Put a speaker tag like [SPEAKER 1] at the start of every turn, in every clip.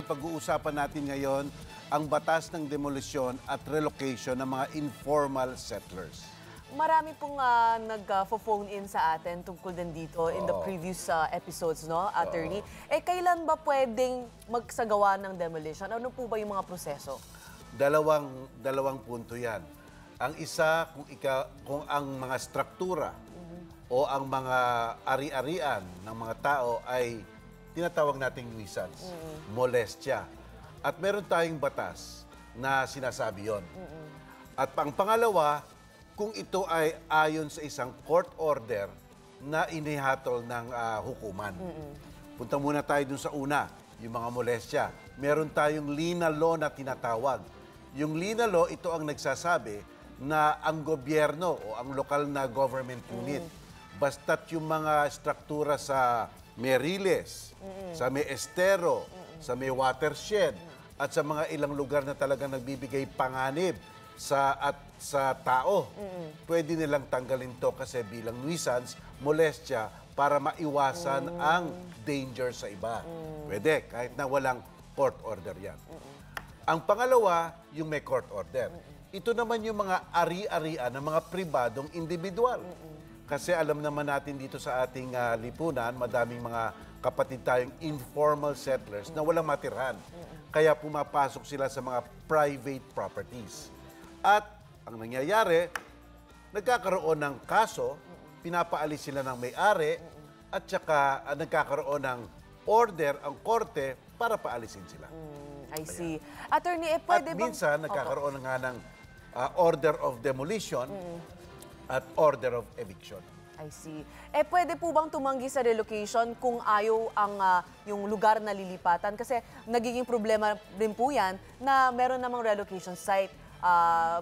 [SPEAKER 1] pag-uusapan natin ngayon ang batas ng demolisyon at relocation ng mga informal settlers.
[SPEAKER 2] Marami pong nag-phone in sa atin tungkol din dito in the previous episodes, no, attorney? Kailan ba pwedeng magsagawa ng demolition? Ano po ba yung mga proseso?
[SPEAKER 1] Dalawang punto yan. Ang isa, kung ang mga struktura o ang mga ari-arian ng mga tao ay tinatawag nating nuisance, molestia. At meron tayong batas na sinasabi yon. At ang pangalawa, kung ito ay ayon sa isang court order na inihatol ng hukuman. Punta muna tayo dun sa una, yung mga molestia. Meron tayong Lina Law na tinatawag. Yung Lina Law, ito ang nagsasabi na ang gobyerno o ang lokal na government unit, basta't yung mga struktura sa may riles, sa may estero, sa may watershed, at sa mga ilang lugar na talagang nagbibigay panganib sa tao, pwede nilang tanggalin to kasi bilang nuisance, molestia, para maiwasan ang danger sa iba. Pwede, kahit na walang court order yan. Ang pangalawa, yung may court order. Ito naman yung mga ari-arian ng mga pribadong individual. Kasi alam naman natin dito sa ating lipunan, madaming mga kapatid tayong informal settlers na walang matirhan. Kaya pumapasok sila sa mga private properties. At ang nangyayari, nagkakaroon ng kaso, pinapaalis sila ng may-ari, at saka nagkakaroon ng order ang korte para paalisin sila.
[SPEAKER 2] I see. Attorney, pwede
[SPEAKER 1] at minsan, nagkakaroon nga ng order of demolition at order of eviction.
[SPEAKER 2] I see. Pwede po bang tumanggi sa relocation kung ayaw yung lugar na lilipatan? Kasi nagiging problema rin po yan na meron namang relocation site.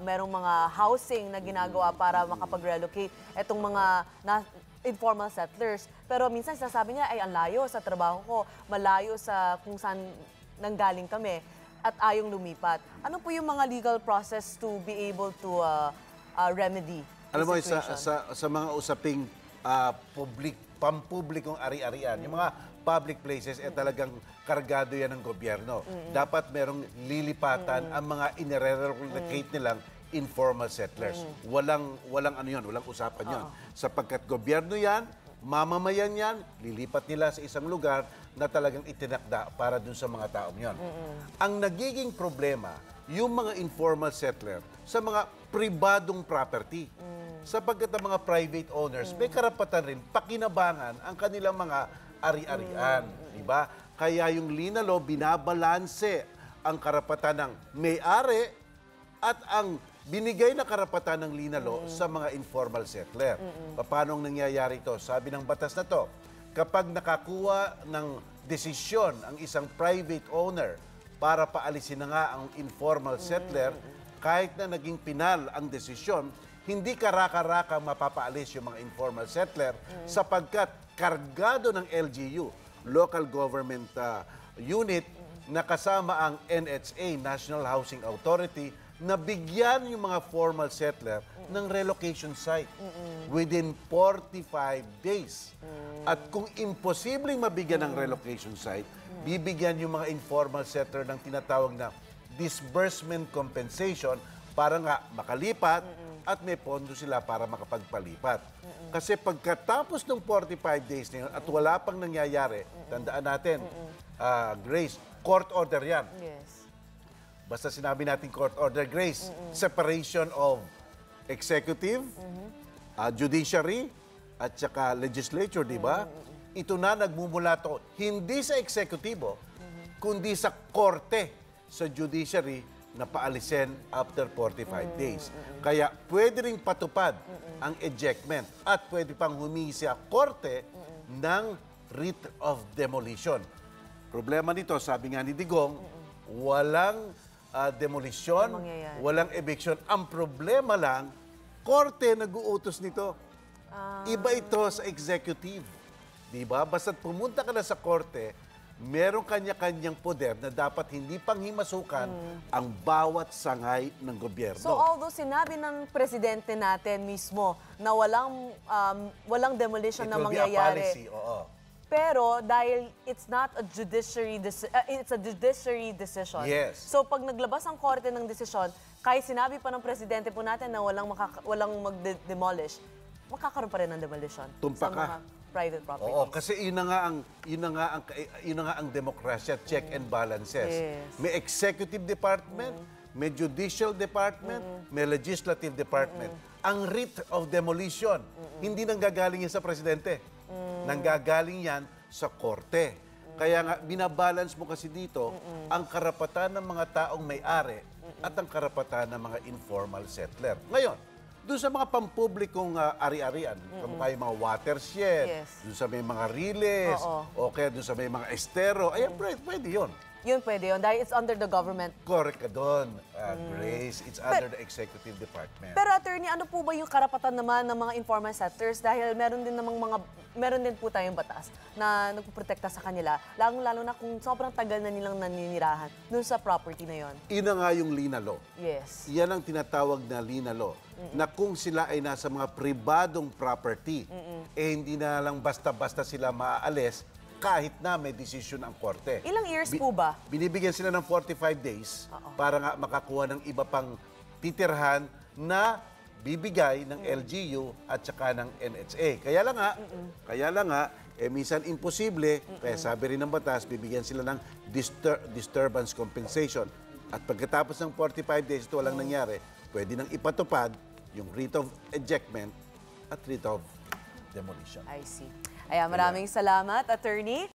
[SPEAKER 2] Merong mga housing na ginagawa para makapag-relocate itong mga informal settlers. Pero minsan sasabi niya, ay ang layo sa trabaho ko, malayo sa kung saan nanggaling kami at ayong lumipat. Ano po yung mga legal process to be able to remedy
[SPEAKER 1] alam mo, sa mga usaping pampublikong ari-arian, yung mga public places, talagang kargado yan ng gobyerno. Dapat merong lilipatan ang mga inire-relocate nilang informal settlers. Walang usapan yon. Sapagkat gobyerno yan, mamamayan yan, lilipat nila sa isang lugar na talagang itinakda para dun sa mga taong yon. Ang nagiging problema, yung mga informal settler sa mga pribadong property. Sapagkat ang mga private owners, may karapatan rin pakinabangan ang kanilang mga ari-arian. Diba? Kaya yung Lina Law, binabalanse ang karapatan ng may-ari at ang binigay na karapatan ng Lina Law sa mga informal settler. Paano ang nangyayari ito? Sabi ng batas na to, kapag nakakuha ng desisyon ang isang private owner para paalisin na nga ang informal settler, kahit na naging pinal ang desisyon, hindi karaka-raka mapapaalis yung mga informal settler sapagkat kargado ng LGU, Local Government Unit, na kasama ang NHA, National Housing Authority, na bigyan yung mga formal settler ng relocation site within 45 days. At kung imposibleng mabigyan ng relocation site, bibigyan yung mga informal settler ng tinatawag na disbursement compensation para nga makalipat at may pondo sila para makapagpalipat. Kasi pagkatapos ng 45 days na yun at wala pang nangyayari, tandaan natin, Grace, court order yan.
[SPEAKER 2] Yes.
[SPEAKER 1] Basta sinabi natin court order, Grace, separation of executive, judiciary, at saka legislature, di ba? Ito na nagmumula to, hindi sa eksekutibo, kundi sa korte, sa judiciary, na paalisin after 45 days. Kaya pwede ring patupad ang ejectment at pwede pang humingi sa korte ng writ of demolition. Problema nito, sabi nga ni Digong, walang demolition, walang eviction. Ang problema lang, korte nag-uutos nito. Iba ito sa executive. Diba? Basta't pumunta ka na sa korte, merong kanya-kanyang poder na dapat hindi panghimasukan ang bawat sangay ng gobyerno.
[SPEAKER 2] So although sinabi ng presidente natin mismo na walang demolition na mangyayari,
[SPEAKER 1] policy, oo.
[SPEAKER 2] Pero dahil it's not a it's a judiciary decision.
[SPEAKER 1] Yes.
[SPEAKER 2] So pag naglabas ang korte ng desisyon, kahit sinabi pa ng presidente po natin na walang mag-demolish, makakaroon pa rin ng demolition
[SPEAKER 1] Tumpa
[SPEAKER 2] sa
[SPEAKER 1] ka.
[SPEAKER 2] mga private properties.
[SPEAKER 1] Oo, kasi yun na nga ang demokrasya, check and balances.
[SPEAKER 2] Yes.
[SPEAKER 1] May executive department, may judicial department, may legislative department. Ang writ of demolition, hindi nanggagaling yan sa presidente. Nanggagaling yan sa korte. Kaya nga, binabalance mo kasi dito ang karapatan ng mga taong may-ari at ang karapatan ng mga informal settler. Ngayon, doon sa mga pampublikong ari-arian, kamukha yung mga watershed,
[SPEAKER 2] Yes.
[SPEAKER 1] doon sa may mga riles,
[SPEAKER 2] Oo.
[SPEAKER 1] o kaya doon sa may mga estero, ayan, pwede yun.
[SPEAKER 2] Yun pwede yun, dahil it's under the government.
[SPEAKER 1] Correct ka doon, Grace. It's under the executive department.
[SPEAKER 2] Pero attorney, ano po ba yung karapatan naman ng mga informal settlers? Dahil meron din po tayong batas na nagpoprotekta sa kanila, lalo na kung sobrang tagal na nilang naninirahan dun sa property na yon.
[SPEAKER 1] Ina nga yung Lina Law.
[SPEAKER 2] Yes.
[SPEAKER 1] Yan ang tinatawag na Lina Law. Na kung sila ay nasa mga pribadong property, hindi na lang basta-basta sila maaalis kahit na may desisyon ang korte.
[SPEAKER 2] Ilang years po ba?
[SPEAKER 1] Binibigyan sila ng 45 days para nga makakuha ng iba pang titirhan na bibigay ng LGU at saka ng NHA. Kaya lang nga, minsan imposible, kaya sabi rin ng batas, bibigyan sila ng disturbance compensation. At pagkatapos ng 45 days, ito walang nangyari, pwede nang ipatupad yung writ of ejectment at writ of demolition.
[SPEAKER 2] I see. Ayan, maraming salamat, attorney.